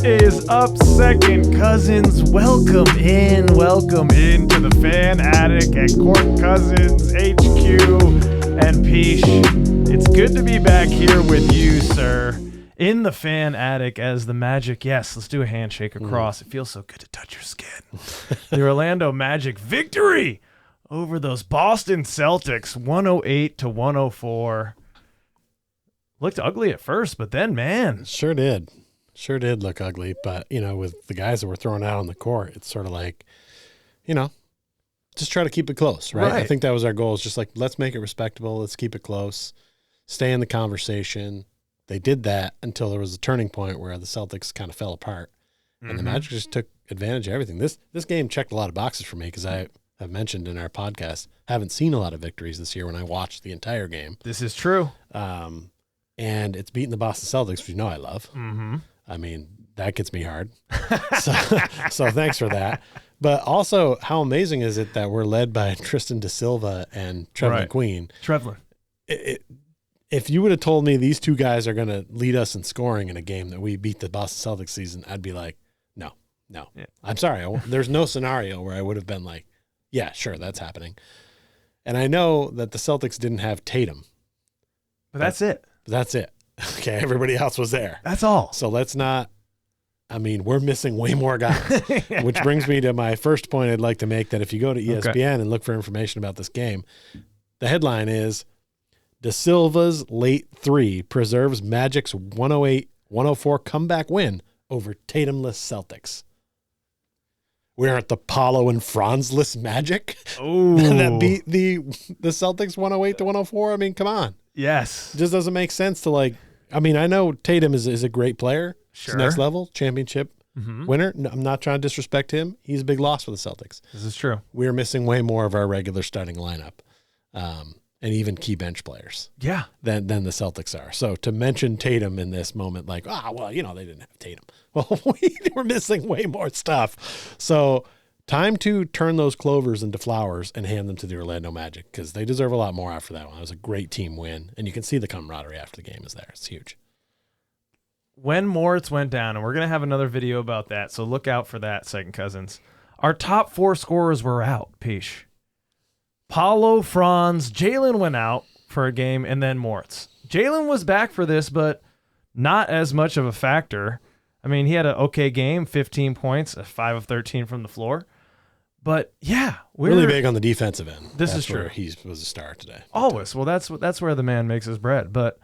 is up second. Cousins, welcome into the Fan Attic at Court Cousins HQ and Pich. It's good to be back here with you, sir, in the Fan Attic as the Magic. Yes, let's do a handshake across. It feels so good to touch your skin. The Orlando Magic victory over those Boston Celtics, 108-104. Looked ugly at first, but then, man. Sure did look ugly. But, with the guys that were thrown out on the court, it's sort of like, just try to keep it close, right? I think that was our goal. It's just like, let's make it respectable. Let's keep it close. Stay in the conversation. They did that until there was a turning point where the Celtics kind of fell apart. And the Magic just took advantage of everything. This game checked a lot of boxes for me because I have mentioned in our podcast, haven't seen a lot of victories this year when I watched the entire game. This is true. And it's beating the Boston Celtics, which I love. Mm-hmm. I mean, that gets me hard. so thanks for that. But also, how amazing is it that we're led by Tristan da Silva and Trevor Queen? If you would have told me these two guys are going to lead us in scoring in a game that we beat the Boston Celtics season, I'd be like, no. Yeah. I'm sorry. There's no scenario where I would have been like, yeah, sure, that's happening. And I know that the Celtics didn't have Tatum. But that's it. That's it. Okay, everybody else was there. That's all. So let's not – we're missing way more guys, which brings me to my first point I'd like to make, that if you go to ESPN and look for information about this game, the headline is Da Silva's late three preserves Magic's 108-104 comeback win over Tatumless Celtics. We're at the Paulo and Franzless Magic that beat the Celtics 108-104. Come on. Yes. It just doesn't make sense to I know Tatum is a great player. Sure. He's next level, championship winner. No, I'm not trying to disrespect him. He's a big loss for the Celtics. This is true. We're missing way more of our regular starting lineup and even key bench players than the Celtics are. So to mention Tatum in this moment, they didn't have Tatum. Well, we were missing way more stuff. So time to turn those clovers into flowers and hand them to the Orlando Magic because they deserve a lot more after that one. It was a great team win, and you can see the camaraderie after the game is there. It's huge. When Moritz went down, and we're going to have another video about that, so look out for that, Second Cousins. Our top four scorers were out, Pich. Paulo, Franz, Jalen went out for a game, and then Moritz. Jalen was back for this, but not as much of a factor. He had an okay game, 15 points, 5 of 13 from the floor. But, we're really big on the defensive end. This is true. He was a star today. Always. Well, that's where the man makes his bread. But,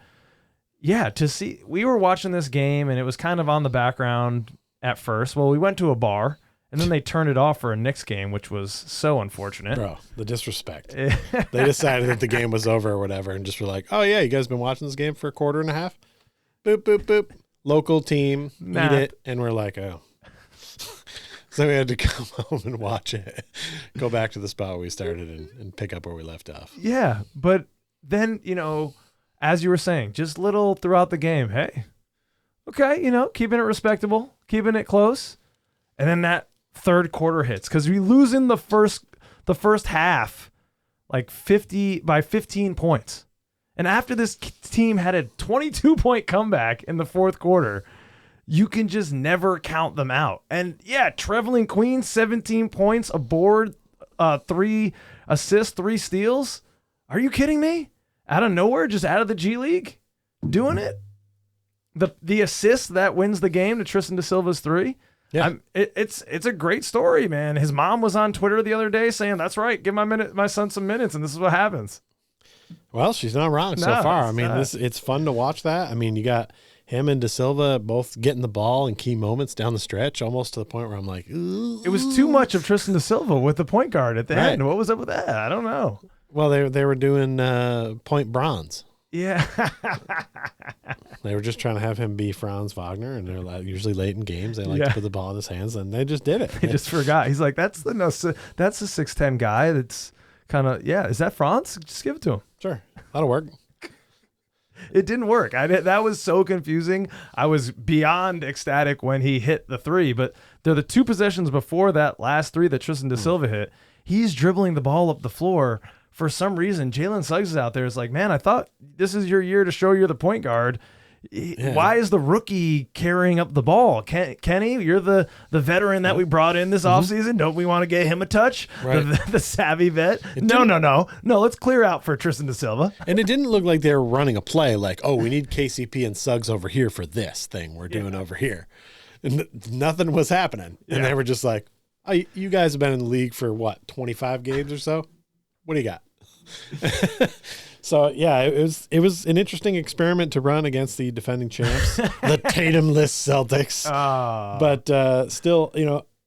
to see, we were watching this game, and it was kind of on the background at first. Well, we went to a bar, and then they turned it off for a Knicks game, which was so unfortunate. Bro, the disrespect. They decided that the game was over or whatever and just were like, oh, yeah, you guys been watching this game for a quarter and a half? Boop, boop, boop. Local team, eat it, and we're like, oh. So we had to come home and watch it, go back to the spot we started and pick up where we left off. Yeah, but then, as you were saying, just little throughout the game, hey, okay, keeping it respectable, keeping it close. And then that third quarter hits because we lose in the first half by 15 points. And after this team had a 22-point comeback in the fourth quarter, you can just never count them out. And, Trevelyan Queen, 17 points, a board, 3 assists, 3 steals. Are you kidding me? Out of nowhere, just out of the G League, doing it? The assist that wins the game to Tristan da Silva's 3. Yeah. It's a great story, man. His mom was on Twitter the other day saying, that's right, give my son some minutes, and this is what happens. Well, she's not wrong so far. It's fun to watch that. You got him and Da Silva both getting the ball in key moments down the stretch, almost to the point where I'm like, ooh. It was too much of Tristan da Silva with the point guard at the end. What was up with that? I don't know. Well, they were doing point bronze. Yeah. They were just trying to have him be Franz Wagner, and they're usually late in games. They like to put the ball in his hands, and they just did it. They just forgot. He's like, that's the 6'10" guy that's kind of, is that Franz? Just give it to him. Sure. That'll work. It didn't work. That was so confusing. I was beyond ecstatic when he hit the 3, but they're the 2 possessions before that last 3 that Tristan da Silva hit. He's dribbling the ball up the floor. For some reason, Jalen Suggs is out there. Is like, man, I thought this is your year to show you're the point guard. Why is the rookie carrying up the ball? Kenny, you're the veteran that we brought in this offseason. Don't we want to get him a touch? Right. The savvy vet. No. Let's clear out for Tristan da Silva. And it didn't look like they were running a play like, oh, we need KCP and Suggs over here for this thing we're doing over here. And nothing was happening. And they were just like, oh, you guys have been in the league for what, 25 games or so? What do you got? So yeah, it was an interesting experiment to run against the defending champs, the Tatum-less Celtics. But still,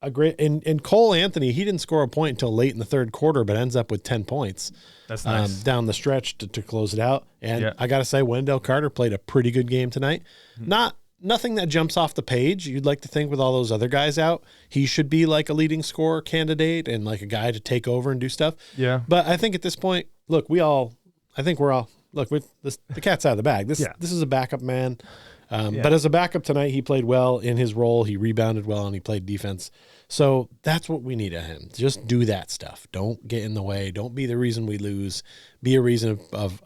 a great and Cole Anthony, he didn't score a point until late in the third quarter, but ends up with 10 points. That's nice. Down the stretch to close it out. And I gotta say, Wendell Carter played a pretty good game tonight. Nothing that jumps off the page. You'd like to think with all those other guys out, he should be like a leading scorer candidate and like a guy to take over and do stuff. Yeah. But I think at this point, look, the cat's out of the bag. This is a backup man. But as a backup tonight, he played well in his role. He rebounded well and he played defense. So that's what we need of him. Just do that stuff. Don't get in the way. Don't be the reason we lose. Be a reason of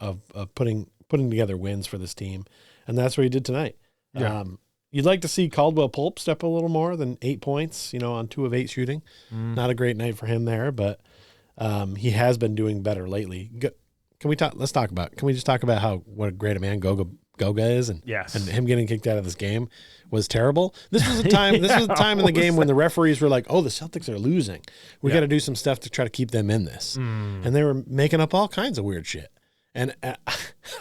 putting together wins for this team. And that's what he did tonight. Yeah. You'd like to see Caldwell Pope step a little more than 8 points, on 2 of 8 shooting. Not a great night for him there, but he has been doing better lately. Can we just talk about what a great a man Goga is and him getting kicked out of this game was terrible. This was a time in the game when the referees were like, oh, the Celtics are losing. We got to do some stuff to try to keep them in this. And they were making up all kinds of weird shit. And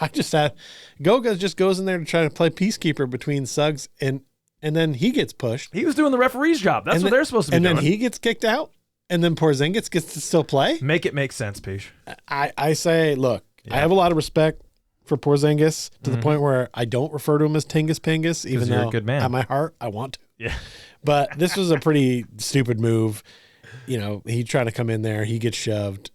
I just had Goga just goes in there to try to play peacekeeper between Suggs and then he gets pushed. He was doing the referee's job. That's what they're supposed to be doing. And then he gets kicked out. And then Porzingis gets to still play? Make it make sense, Pich. I say, look, I have a lot of respect for Porzingis to the point where I don't refer to him as Tingus Pingus, even though a good man. At my heart, I want to. Yeah. But this was a pretty stupid move. He tried to come in there. He gets shoved.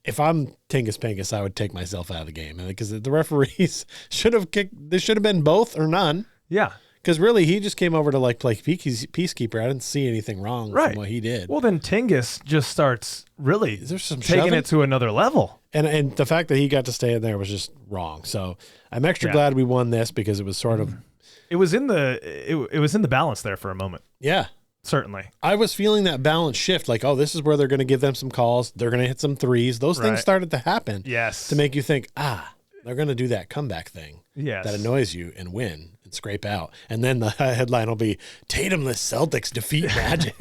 If I'm Tingus Pingus, I would take myself out of the game because the referees should have kicked. There should have been both or none. Yeah. Because really, he just came over to play peacekeeper. I didn't see anything wrong from what he did. Well, then Tingus just starts really taking shoving? it to another level. And the fact that he got to stay in there was just wrong. So I'm extra glad we won this because it was sort of. It was in the balance there for a moment. Yeah. Certainly. I was feeling that balance shift, like, oh, this is where they're going to give them some calls. They're going to hit some threes. Those things started to happen. Yes. To make you think, they're going to do that comeback thing. Yes. That annoys you and win and scrape out. And then the headline will be, Tatum-less Celtics defeat Magic.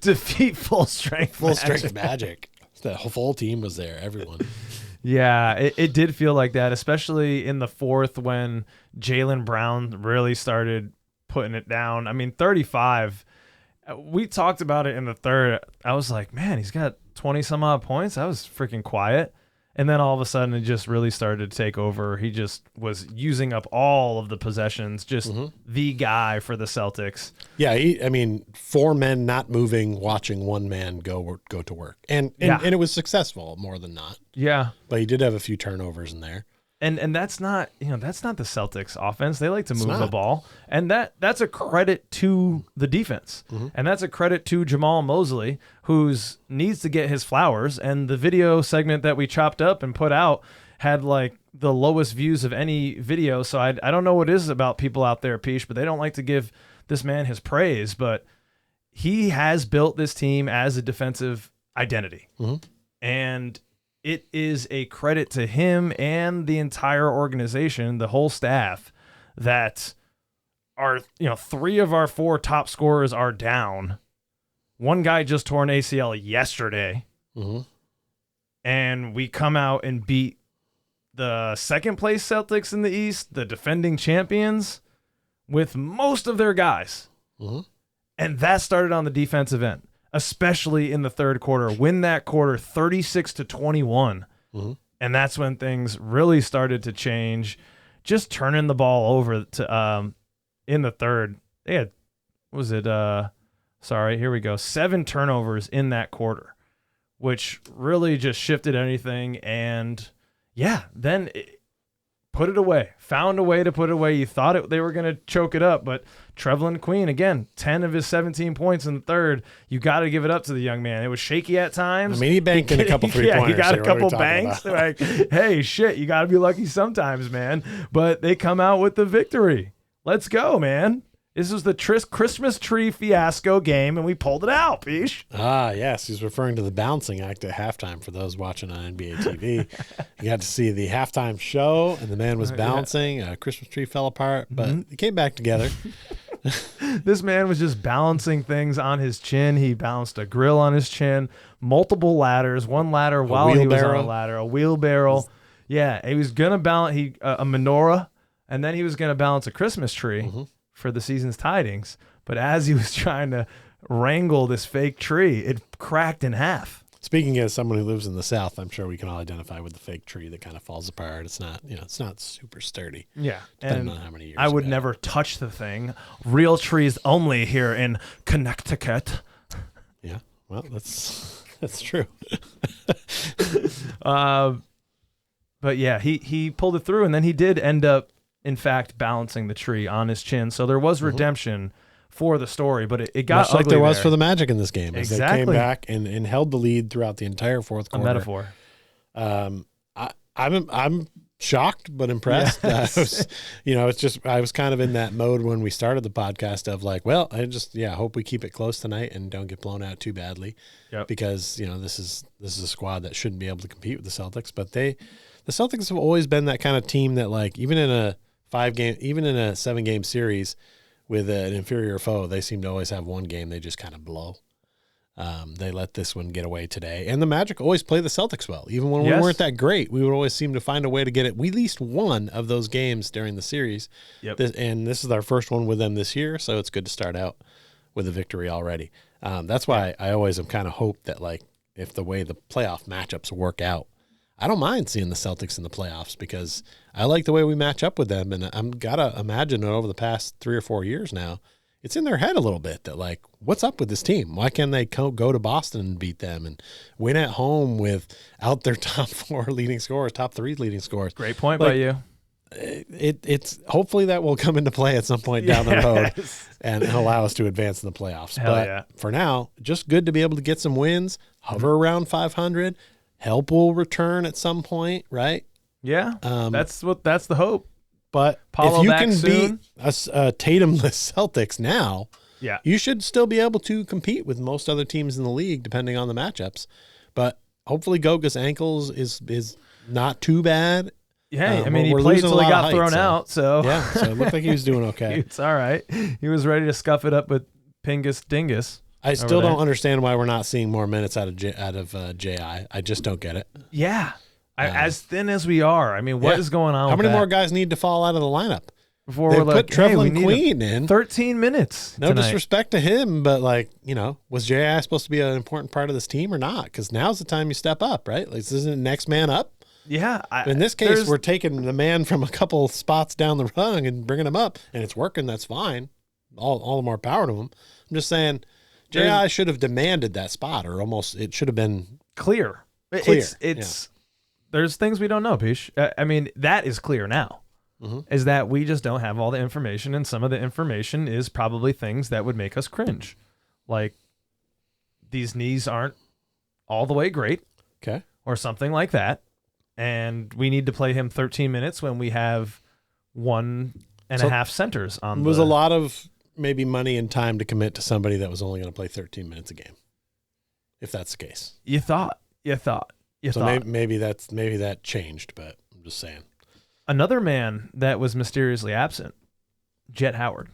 Defeat full strength Magic. The whole team was there, everyone. Yeah, it did feel like that, especially in the fourth when Jaylen Brown really started putting it down. I mean, 35. We talked about it in the third. I was like, man, he's got 20 some odd points. That was freaking quiet. And then all of a sudden it just really started to take over. He just was using up all of the possessions, just the guy for the Celtics. Yeah, 4 men not moving, watching 1 man go to work. And it was successful more than not. Yeah. But he did have a few turnovers in there. And that's not the Celtics offense. They like to move the ball. And that's a credit to the defense. And that's a credit to Jamal Mosley, who needs to get his flowers. And the video segment that we chopped up and put out had the lowest views of any video. So I don't know what it is about people out there, Pich, but they don't like to give this man his praise. But he has built this team as a defensive identity. And it is a credit to him and the entire organization, the whole staff, that our 3 of our 4 top scorers are down. One guy just tore an ACL yesterday. And we come out and beat the second place Celtics in the East, the defending champions, with most of their guys. And that started on the defensive end, especially in the third quarter. Win that quarter 36-21. And that's when things really started to change. Just turning the ball over to in the third. They had, here we go, 7 turnovers in that quarter, which really just shifted anything. And then put it away. Found a way to put it away. You thought they were going to choke it up, but Trevlin Queen, again, 10 of his 17 points in the third. You got to give it up to the young man. It was shaky at times. I mean, he banked in a couple three-pointers. He got a couple banks. Like, hey, shit, you got to be lucky sometimes, man. But they come out with the victory. Let's go, man. This was the Christmas tree fiasco game, and we pulled it out, Pich. Ah, yes. He's referring to the bouncing act at halftime for those watching on NBA TV. You got to see the halftime show, and the man was bouncing. A Christmas tree fell apart, but it came back together. This man was just balancing things on his chin. He balanced a grill on his chin, multiple ladders, one ladder while he was on a ladder, a wheelbarrow. Yeah, he was going to balance a menorah, and then he was going to balance a Christmas tree. For the season's tidings, but as he was trying to wrangle this fake tree, it cracked in half. Speaking as someone who lives in the South, I'm sure we can all identify with the fake tree that kind of falls apart. It's not, it's not super sturdy. Yeah, depending on how many years. I would never touch the thing. Real trees only here in Connecticut. Yeah, well, that's true. But yeah, he pulled it through, and then he did end up, in fact, balancing the tree on his chin. So there was redemption for the story, but it got much like ugly there was for the Magic in this game. As exactly. They came back and held the lead throughout the entire fourth quarter. A metaphor. I'm shocked but impressed. Yes. It's just I was kind of in that mode when we started the podcast of like, well, I just hope we keep it close tonight and don't get blown out too badly. Yep. Because this is a squad that shouldn't be able to compete with the Celtics, but the Celtics have always been that kind of team that, like, even in a 7-game series with an inferior foe, they seem to always have one game they just kind of blow. They let this one get away today. And the Magic always play the Celtics well. Even when we weren't that great, we would always seem to find a way to get at least one of those games during the series. Yep. This is our first one with them this year, so it's good to start out with a victory already. That's why I always am kind of hope that, like, if the way the playoff matchups work out, I don't mind seeing the Celtics in the playoffs because I like the way we match up with them. And I'm got to imagine that over the past 3 or 4 years now, it's in their head a little bit that, like, what's up with this team? Why can't they go to Boston and beat them and win at home without their top 4 leading scorers, top 3 leading scorers? Great point by you. It's hopefully that will come into play at some point down the road and allow us to advance in the playoffs. But for now, just good to be able to get some wins, hover around 500. Help will return at some point, right? Yeah, that's the hope. But Paulo if you back can soon. beat a Tatumless Celtics now, you should still be able to compete with most other teams in the league, depending on the matchups. But hopefully Goga's ankles is not too bad. Yeah, I mean, he played until he got thrown out. So it looked like he was doing okay. It's all right. He was ready to scuff it up with Pingus Dingus. I still don't understand why we're not seeing more minutes out of J.I. I just don't get it. Yeah. As thin as we are. I mean, what is going on? How many more guys need to fall out of the lineup? Before they we're put like, Trevlin Queen in. 13 minutes. No disrespect to him, but, like, was J.I. supposed to be an important part of this team or not? Because now's the time you step up, right? Like, this isn't next man up. Yeah. In this case, we're taking the man from a couple spots down the rung and bringing him up, and it's working. That's fine. All the more power to him. I'm just saying, J.I. should have demanded that spot, or almost it should have been clear. It's there's things we don't know, Pich. I mean, that is clear now. Is that we just don't have all the information, and some of the information is probably things that would make us cringe. Like, these knees aren't all the way great. Okay. Or something like that. And we need to play him 13 minutes when we have 1.5 centers on. It was a lot of maybe money and time to commit to somebody that was only going to play 13 minutes a game, if that's the case. You thought. Maybe that changed, but I'm just saying. Another man that was mysteriously absent, Jet Howard.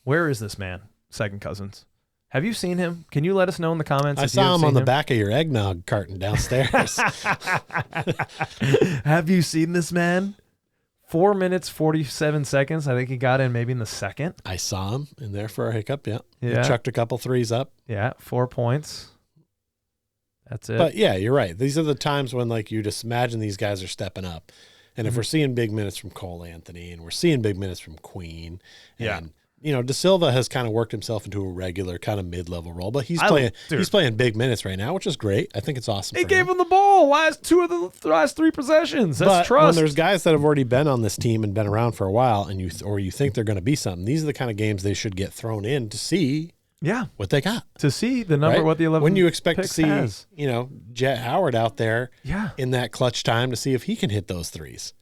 Where is this man, Second Cousins? Have you seen him? Can you let us know in the comments? I saw him on the back of your eggnog carton downstairs. Have you seen this man? 4 minutes, 47 seconds. I think he got in maybe in the second. I saw him in there for a hiccup, yeah. Yeah. He chucked a couple threes up. Yeah, 4 points. That's it. But, yeah, you're right. These are the times when, like, you just imagine these guys are stepping up. And if we're seeing big minutes from Cole Anthony and we're seeing big minutes from Queen and De Silva has kind of worked himself into a regular kind of mid-level role, but he's playing big minutes right now, which is great. I think it's awesome. They gave him the ball last 3 possessions. That's trust. When there's guys that have already been on this team and been around for a while, and you think they're going to be something, these are the kind of games they should get thrown in to see. Yeah, what they got, to see the number, right? What the 11. When you expect to see, has. Jet Howard out there, in that clutch time to see if he can hit those threes.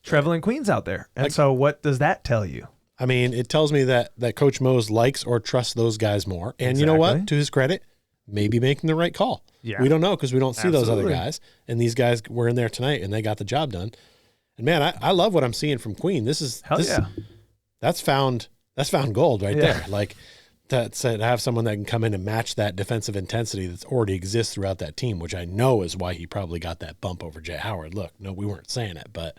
Trevelyan Queen's out there, and so what does that tell you? I mean, it tells me that Coach Mose likes or trusts those guys more, and you know what? To his credit, maybe making the right call. Yeah, we don't know because we don't see those other guys, and these guys were in there tonight and they got the job done. And man, I love what I'm seeing from Queen. That's found gold right there. Like. To have someone that can come in and match that defensive intensity that's already exists throughout that team, which I know is why he probably got that bump over Jay Howard. Look, no, we weren't saying it, but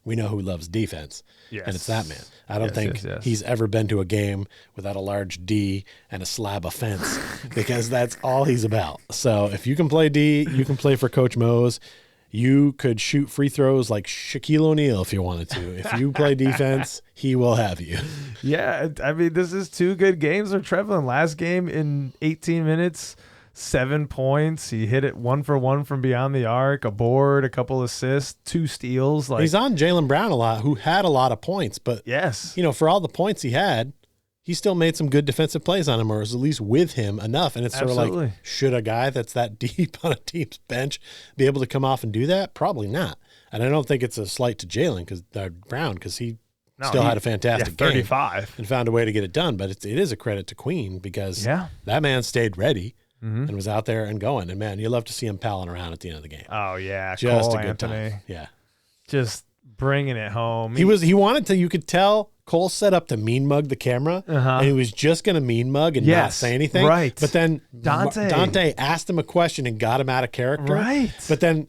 we know who loves defense, and it's that man. I don't think he's ever been to a game without a large D and a slab of fence because that's all he's about. So if you can play D, you can play for Coach Mose. You could shoot free throws like Shaquille O'Neal if you wanted to. If you play defense, he will have you. Yeah, I mean, this is 2 good games for Trevelyan. Last game in 18 minutes, 7 points. He hit it 1 for 1 from beyond the arc, a board, a couple assists, 2 steals. He's on Jaylen Brown a lot, who had a lot of points. But, for all the points he had, he still made some good defensive plays on him, or was at least with him enough. And it's sort of like, should a guy that's that deep on a team's bench be able to come off and do that? Probably not. And I don't think it's a slight to Jaylen Brown because he had a fantastic 35 game and found a way to get it done. But it is a credit to Queen because that man stayed ready and was out there and going. And, man, you love to see him palling around at the end of the game. Oh, yeah. Just Cole a good Anthony. time. Yeah. Just bringing it home. He wanted to, you could tell Cole set up to mean mug the camera, and he was just going to mean mug and not say anything. Right. But then Dante asked him a question and got him out of character. Right. But then,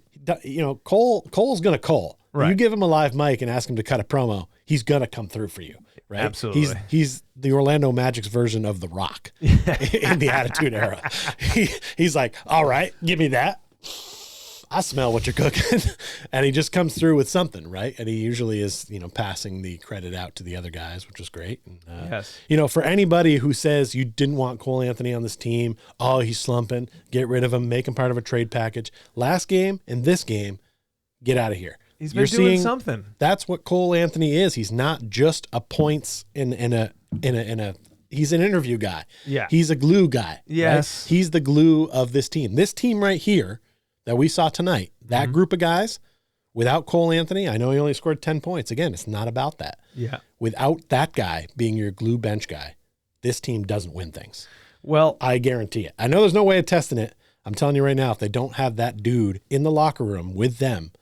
Cole's going to Cole. Right. You give him a live mic and ask him to cut a promo, he's going to come through for you. Right? Absolutely. He's the Orlando Magic's version of The Rock in the Attitude Era. He's like, all right, give me that. I smell what you're cooking. And he just comes through with something, right? And he usually is, passing the credit out to the other guys, which is great. And, for anybody who says you didn't want Cole Anthony on this team, he's slumping, get rid of him, make him part of a trade package. Last game and this game, get out of here. He's been doing something. That's what Cole Anthony is. He's not just a points in a he's an interview guy. Yeah. He's a glue guy. Yes. Right? He's the glue of this team. This team right here that we saw tonight, that group of guys, without Cole Anthony, I know he only scored 10 points. Again, it's not about that. Yeah. Without that guy being your glue bench guy, this team doesn't win things. Well, I guarantee it. I know there's no way of testing it. I'm telling you right now, if they don't have that dude in the locker room with them,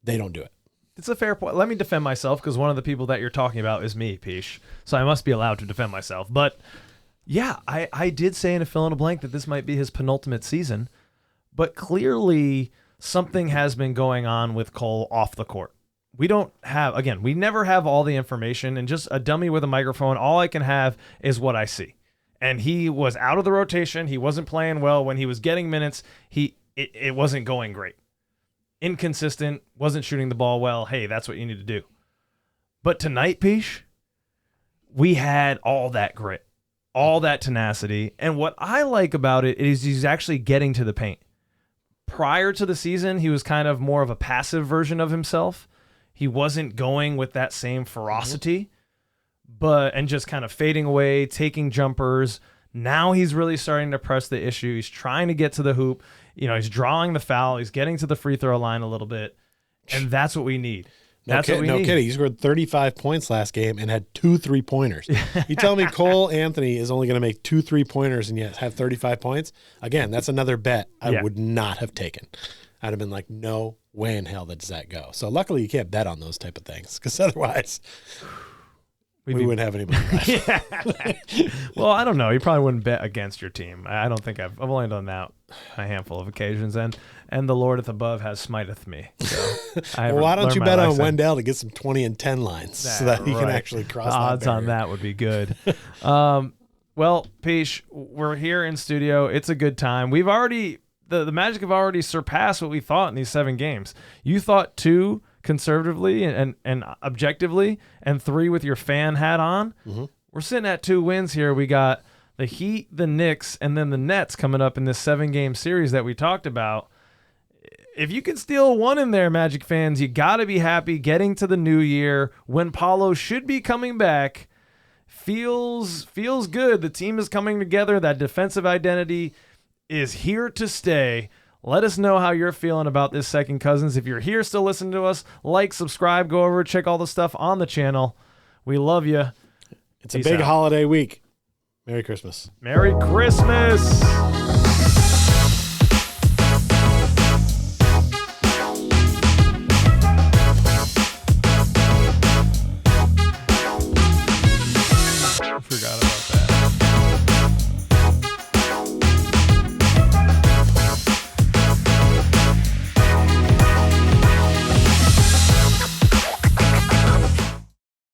they don't do it. It's a fair point. Let me defend myself because one of the people that you're talking about is me, Pich. So I must be allowed to defend myself. But yeah, I did say in a fill in a blank that this might be his penultimate season. But clearly something has been going on with Cole off the court. We never have all the information, and just a dummy with a microphone, all I can have is what I see. And he was out of the rotation. He wasn't playing well. When he was getting minutes, it wasn't going great. Inconsistent, wasn't shooting the ball well. Hey, that's what you need to do. But tonight, Pish, we had all that grit, all that tenacity. And what I like about it is he's actually getting to the paint. Prior to the season, he was kind of more of a passive version of himself. He wasn't going with that same ferocity, and just kind of fading away, taking jumpers. Now he's really starting to press the issue. He's trying to get to the hoop. He's drawing the foul. He's getting to the free throw line a little bit. And that's what we need. No kidding. He scored 35 points last game and had 2 3-pointers. You tell me Cole Anthony is only going to make 2 3-pointers and yet have 35 points? Again, that's another bet I would not have taken. I'd have been like, no way in hell does that go. So luckily you can't bet on those type of things because otherwise we wouldn't have anybody left. Well, I don't know. You probably wouldn't bet against your team. I don't think I've only done that a handful of occasions, and the Lordeth above has smiteth me. So well, why don't you bet on Wendell to get some 20 and 10 lines so that he can actually cross the odds on that would be good. Well, Pich, we're here in studio. It's a good time. We've already the Magic have already surpassed what we thought in these 7 games. You thought 2 conservatively and objectively, and 3 with your fan hat on, we're sitting at 2 wins here. We got the Heat, the Knicks, and then the Nets coming up in this 7-game series that we talked about. If you can steal 1 in there, Magic fans, you got to be happy getting to the new year when Paulo should be coming back. Feels good. The team is coming together. That defensive identity is here to stay. Let us know how you're feeling about this Second Cousins. If you're here still listening to us, like, subscribe, go over, check all the stuff on the channel. We love you. It's a big holiday week. Merry Christmas. Merry Christmas.